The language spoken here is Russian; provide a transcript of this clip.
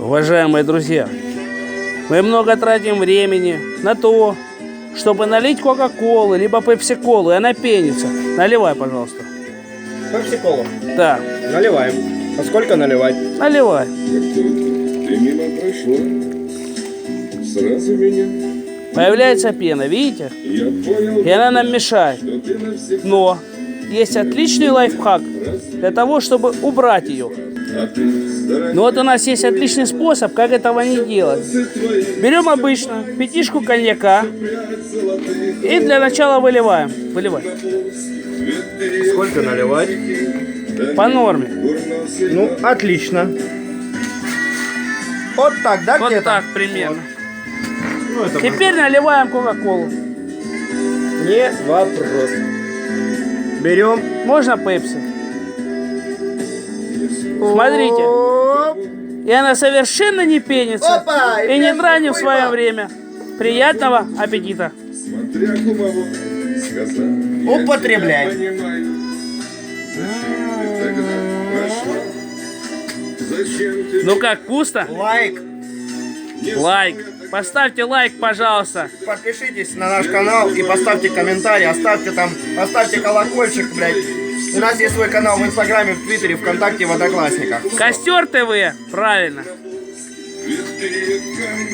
Уважаемые друзья, мы много тратим времени на то, чтобы налить кока-колы, либо пепси-колу, и она пенится. Наливай, пожалуйста. Пепси-колу? Да. Наливаем. А сколько наливать? Наливай. Ты мимо прошла, сразу меня. Появляется пена, видите? Я понял, И она нам мешает. что ты навсегда. Но есть отличный лайфхак для того, чтобы убрать ее. А ты здоровье Но вот у нас есть отличный способ, как этого не делать. твои, Берем обычно пятишку коньяка золотых и для начала выливаем. Выливай. Сколько наливать? По норме. Ну, отлично. Вот так, да, Вот где-то? так примерно. Ну, это Теперь наливаем кока-колу. не вопрос. Берем. Можно пепси. Смотрите. Оп. И она совершенно не пенится. Опа, И не пенится, дранит в свое хуева. время. Приятного аппетита. смотря кумову сказал. Употребляй. Я тебя понимаю. Зачем ты тогда прошла? Зачем ты Ну как, вкусно? Лайк. Лайк. Поставьте лайк, пожалуйста. Подпишитесь на наш канал и поставьте комментарий, поставьте колокольчик, блядь. У нас есть свой канал в Инстаграме, в Твиттере, ВКонтакте, в Одноклассниках. Костер ТВ. Правильно. ведь перед